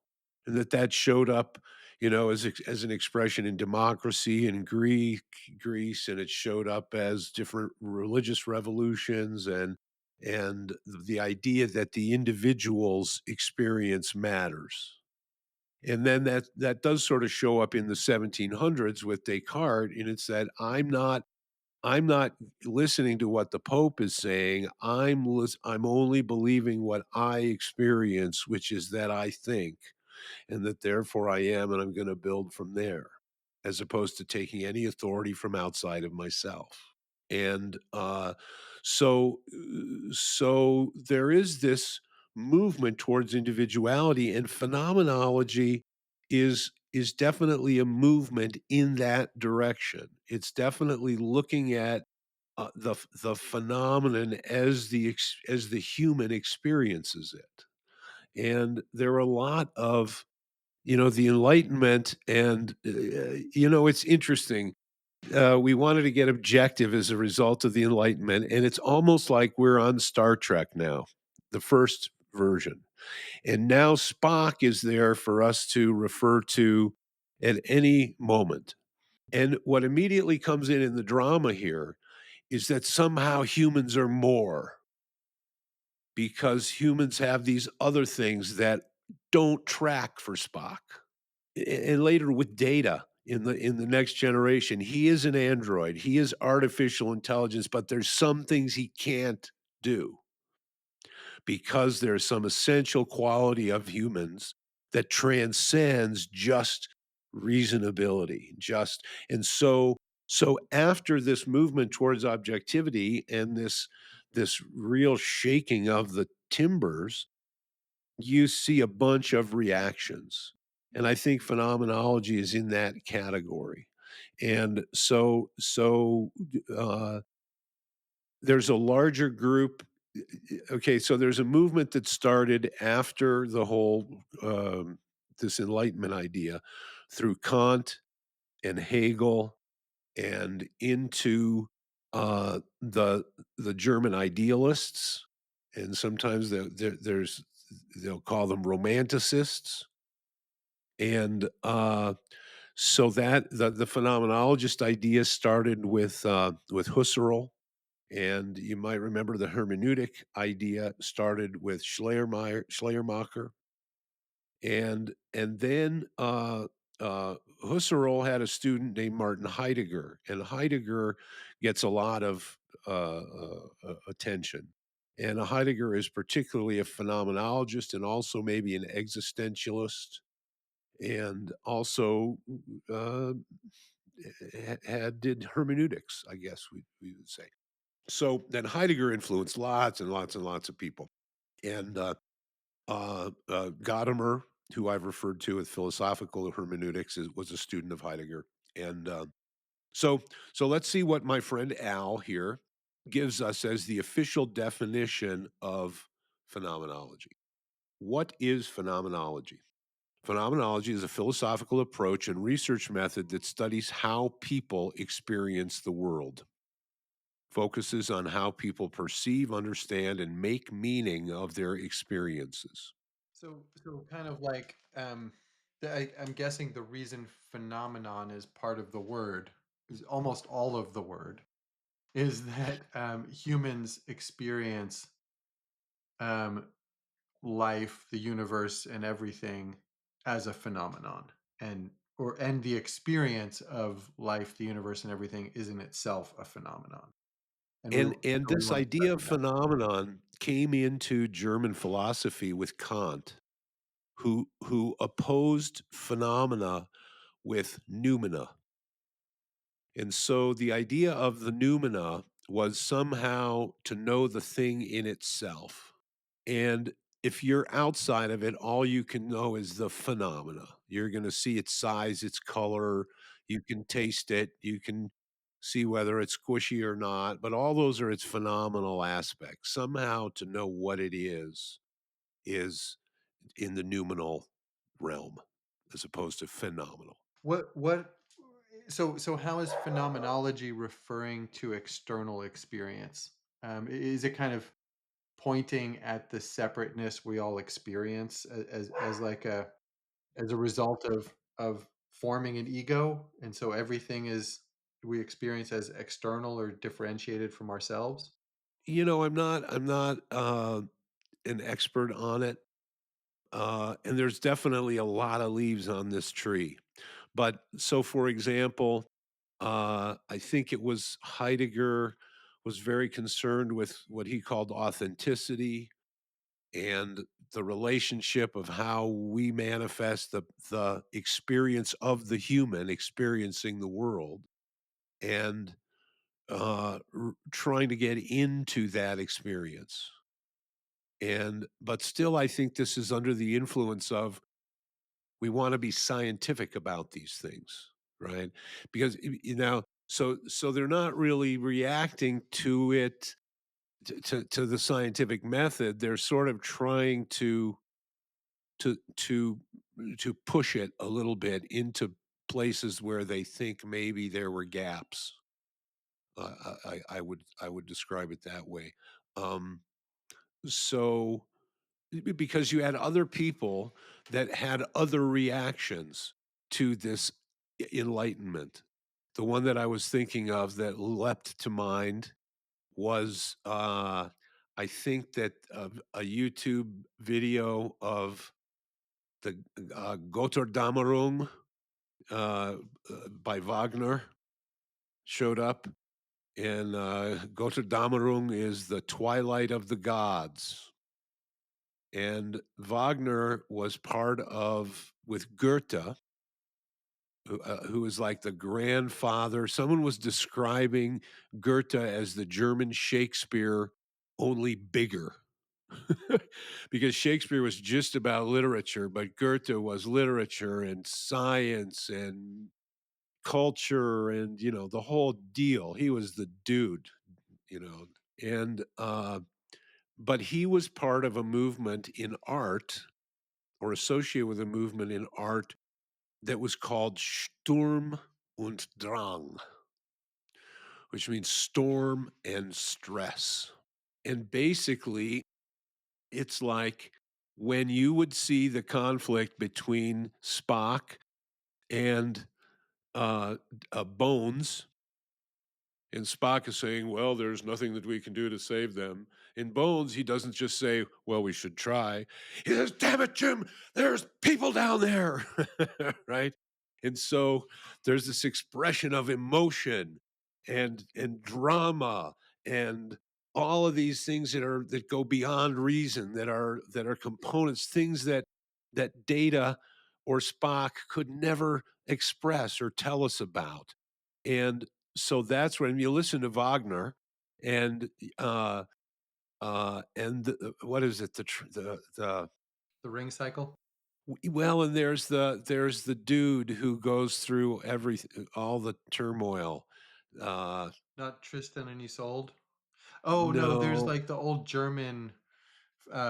and that showed up, as an expression in democracy in Greece, and it showed up as different religious revolutions, and the idea that the individual's experience matters. And then that does sort of show up in the 1700s with Descartes, and it's that I'm not listening to what the Pope is saying. I'm only believing what I experience, which is that I think, and that therefore I am, and I'm gonna build from there, as opposed to taking any authority from outside of myself. And, so there is this movement towards individuality, and phenomenology is definitely a movement in that direction. It's definitely looking at, the phenomenon as the human experiences it. And there are a lot of, the Enlightenment, and, it's interesting. We wanted to get objective as a result of the Enlightenment, and it's almost like we're on Star Trek now, the first version. And now Spock is there for us to refer to at any moment. And what immediately comes in the drama here is that somehow humans are more, because humans have these other things that don't track for Spock. And later with Data in the next generation, he is an android, he is artificial intelligence, but there's some things he can't do because there's some essential quality of humans that transcends just reasonability, just. And so after this movement towards objectivity and this real shaking of the timbers, you see a bunch of reactions. And I think phenomenology is in that category. And there's a larger group. Okay, so there's a movement that started after the whole this Enlightenment idea, through Kant and Hegel and into the German idealists, and sometimes they'll call them romanticists. And so that the phenomenologist idea started with Husserl, and you might remember the hermeneutic idea started with Schleiermacher, and then Husserl had a student named Martin Heidegger, and Heidegger gets a lot of attention. And Heidegger is particularly a phenomenologist and also maybe an existentialist, and also uh, did hermeneutics, I guess we would say. So then Heidegger influenced lots and lots and lots of people, and Gadamer, who I've referred to with philosophical hermeneutics, was a student of Heidegger. And so, so let's see what my friend Al here gives us as the official definition of phenomenology. What is phenomenology? Phenomenology is a philosophical approach and research method that studies how people experience the world, focuses on how people perceive, understand, and make meaning of their experiences. So kind of like I'm guessing the reason phenomenon is part of the word, is almost all of the word, is that humans experience um, life, the universe, and everything as a phenomenon, and the experience of life, the universe, and everything is in itself a phenomenon. And And we this want to idea study of that. phenomenon came into German philosophy with Kant, who opposed phenomena with noumena. And so the idea of the noumena was somehow to know the thing in itself. And if you're outside of it, all you can know is the phenomena. You're going to see its size, its color, you can taste it, you can see whether it's squishy or not, but all those are its phenomenal aspects. Somehow to know what it is in the noumenal realm as opposed to phenomenal. What so how is phenomenology referring to external experience? Is it kind of pointing at the separateness we all experience as like a as a result of forming an ego, and so everything is we experience as external or differentiated from ourselves? I'm not an expert on it. And there's definitely a lot of leaves on this tree. But so, for example, I think it was Heidegger was very concerned with what he called authenticity and the relationship of how we manifest the experience of the human experiencing the world and trying to get into that experience. And but still, I think this is under the influence of we wanna be scientific about these things, right? Because, so they're not really reacting to it to the scientific method, they're sort of trying to to to push it a little bit into places where they think maybe there were gaps. I would describe it that way. Um, so because you had other people that had other reactions to this enlightenment. The one that I was thinking of that leapt to mind was, I think that a YouTube video of the, Götterdämmerung, by Wagner showed up, and, Götterdämmerung is the twilight of the gods. And Wagner was part of with Goethe, who was like the grandfather. Someone was describing Goethe as the German Shakespeare, only bigger. Because Shakespeare was just about literature, but Goethe was literature and science and culture and, the whole deal. He was the dude, you know. And but he was part of a movement in art or associated with a movement in art that was called Sturm und Drang, which means storm and stress. And basically, it's like when you would see the conflict between Spock and Bones, and Spock is saying, "Well, there's nothing that we can do to save them." In Bones, he doesn't just say, "Well, we should try." He says, "Damn it, Jim, there's people down there." Right? And so there's this expression of emotion and drama and all of these things that go beyond reason, that are components, things that Data or Spock could never express or tell us about. And so that's when you listen to Wagner and, what is it? The The ring cycle? well, and there's the dude who goes through all the turmoil. Uh, Not Tristan and Isolde? Oh, no, there's, no, like, the old German,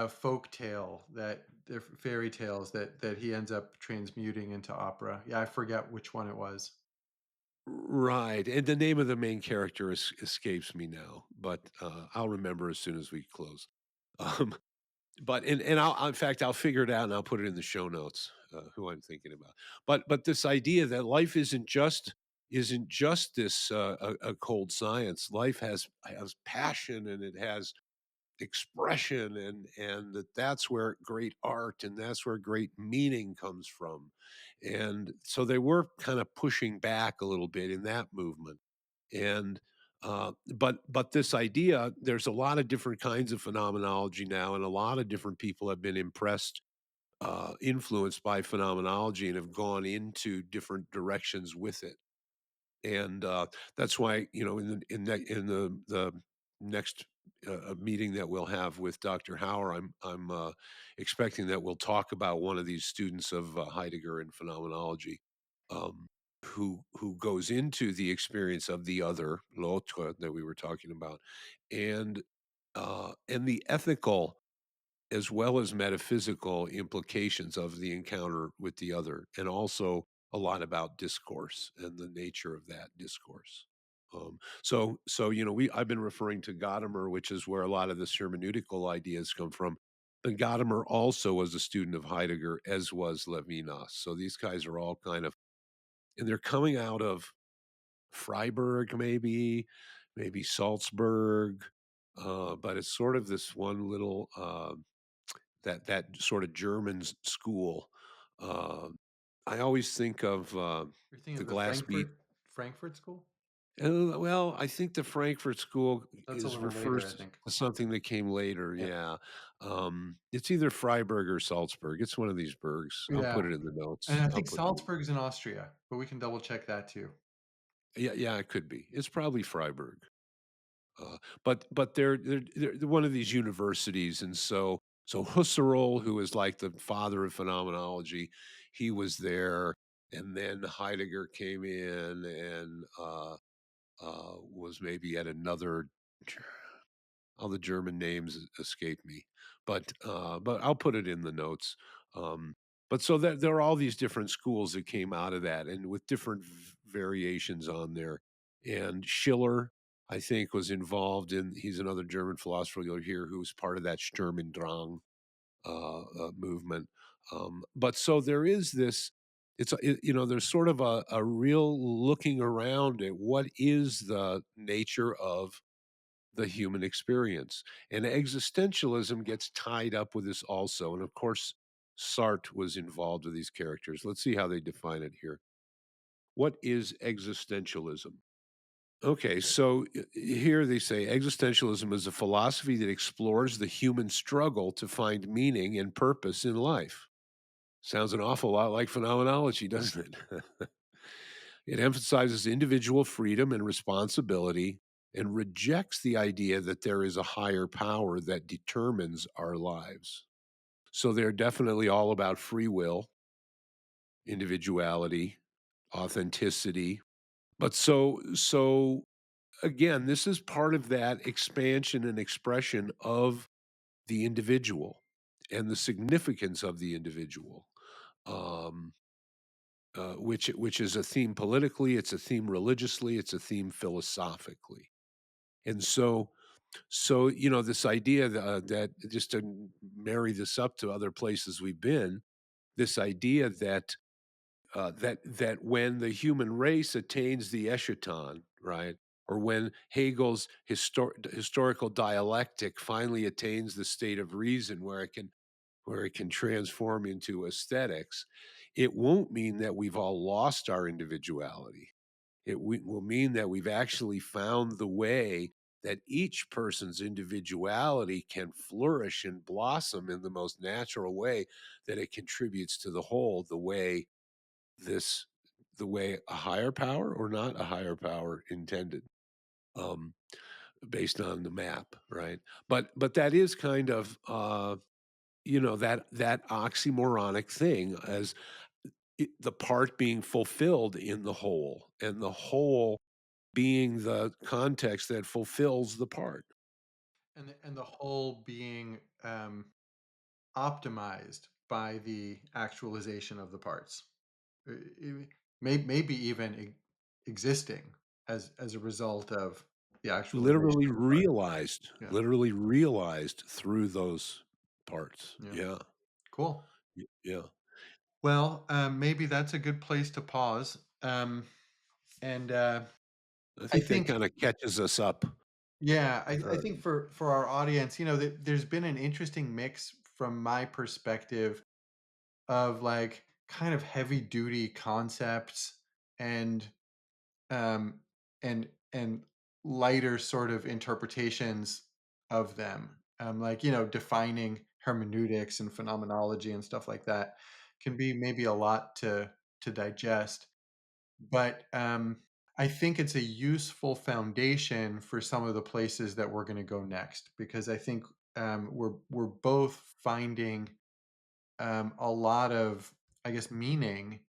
folk tale that they're fairy tales that he ends up transmuting into opera. Yeah, I forget which one it was. right, and the name of the main character escapes me now, but, I'll remember as soon as we close. Um But and I'll in fact, I'll figure it out and I'll put it in the show notes, who I'm thinking about. But this idea that life isn't just this, a cold science. Life has passion and it has expression and that's where great art and that's where great meaning comes from. And so they were kind of pushing back a little bit in that movement. And but this idea, there's a lot of different kinds of phenomenology now, and a lot of different people have been influenced by phenomenology, and have gone into different directions with it. And that's why, in the next meeting that we'll have with Dr. Hauer, I'm expecting that we'll talk about one of these students of Heidegger and phenomenology, um, who goes into the experience of the other, l'autre, that we were talking about, and the ethical as well as metaphysical implications of the encounter with the other, and also a lot about discourse and the nature of that discourse. So we I've been referring to Gadamer, which is where a lot of the hermeneutical ideas come from. But Gadamer also was a student of Heidegger, as was Levinas. So these guys are all kind of, and they're coming out of Freiburg, maybe Salzburg, but it's sort of this one little that sort of German school. Uh, I always think of You're thinking the of the glass bead. Frankfurt School? Well, I think the Frankfurt School That's a is little later, I refers think. to something that came later. Yeah. Yeah, it's either Freiburg or Salzburg. It's one of these burgs. I'll put Yeah, it in the and notes. I I'll think put it. Salzburg's in Austria, but we can double check that too. Yeah, yeah, it could be. It's probably Freiburg. But they're one of these universities, and so Husserl, who is like the father of phenomenology, he was there, and then Heidegger came in and was maybe at another. All the German names escape me, but I'll put it in the notes. Um, but so there are all these different schools that came out of that, and with different variations on there. And Schiller, I think, was involved in. He's another German philosopher you'll hear who was part of that Sturm und Drang movement. But so there is this. There's sort of a real looking around at what is the nature of the human experience. And existentialism gets tied up with this also. And of course, Sartre was involved with these characters. Let's see how they define it here. What is existentialism? Okay, so here they say existentialism is a philosophy that explores the human struggle to find meaning and purpose in life. Sounds an awful lot like phenomenology, doesn't it? It emphasizes individual freedom and responsibility and rejects the idea that there is a higher power that determines our lives. So they're definitely all about free will, individuality, authenticity. But so again, this is part of that expansion and expression of the individual and the significance of the individual. Um, which is a theme politically, it's a theme religiously, it's a theme philosophically. And so this idea that just to marry this up to other places we've been, this idea that when the human race attains the eschaton, right, or when Hegel's historical dialectic finally attains the state of reason where it can transform into aesthetics, it won't mean that we've all lost our individuality. Will mean that we've actually found the way that each person's individuality can flourish and blossom in the most natural way that it contributes to the whole, this the way a higher power or not a higher power intended. Um, Based on the map, right? But that is kind of that oxymoronic thing as the part being fulfilled in the whole, and the whole being the context that fulfills the part. And the whole being, optimized by the actualization of the parts. Maybe even existing as a result of the actualization of the parts. Yeah, Literally realized through those parts. yeah. Yeah, Cool. yeah. Well, maybe that's a good place to pause. And I I think that think, kind of catches us up. yeah, I Uh, think for our audience, there's been an interesting mix from my perspective of like kind of heavy duty concepts and um and lighter sort of interpretations of them. Like, defining hermeneutics and phenomenology and stuff like that can be maybe a lot to digest. But I think it's a useful foundation for some of the places that we're going to go next, because I think we're both finding a lot of, I guess, meaning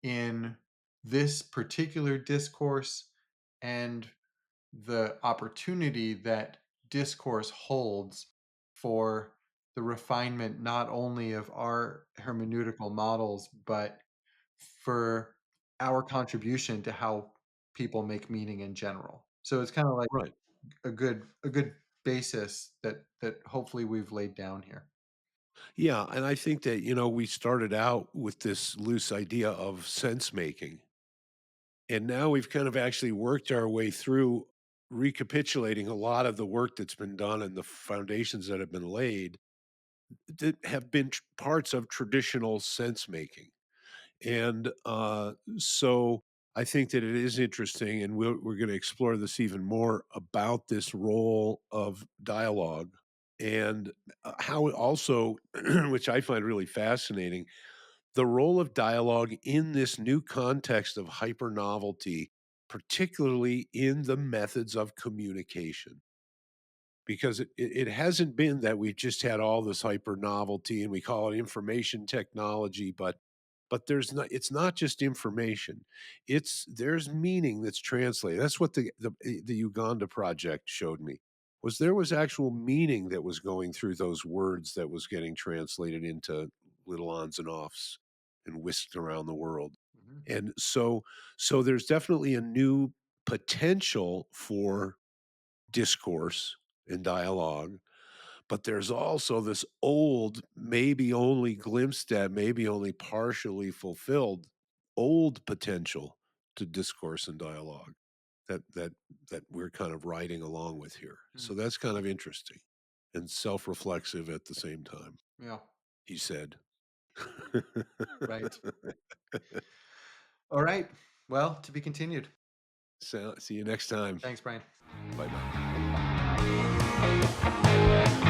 in this particular discourse and the opportunity that discourse holds for the refinement not only of our hermeneutical models, but for our contribution to how people make meaning in general. So it's kind of like Right. a good basis that hopefully we've laid down here. Yeah, and I think that, we started out with this loose idea of sense making, and now we've kind of actually worked our way through recapitulating a lot of the work that's been done and the foundations that have been laid that have been parts of traditional sense making. And so I think that it is interesting, and we're going to explore this even more about this role of dialogue and how it also, which I find really fascinating, the role of dialogue in this new context of hyper novelty, particularly in the methods of communication. Because it hasn't been that we just had all this hyper novelty and we call it information technology, but it's not just information. There's meaning that's translated. That's what the Uganda project showed me. There was actual meaning that was going through those words that was getting translated into little ons and offs and whisked around the world. Mhm. And so there's definitely a new potential for discourse and dialogue, but there's also this old, maybe only glimpsed at, maybe only partially fulfilled, old potential to discourse and dialogue that we're kind of riding along with here. Mm. So that's kind of interesting and self-reflexive at the same time, Yeah, he said. right. All right. Well, to be continued. So, see you next time. Thanks, Brian. Bye bye.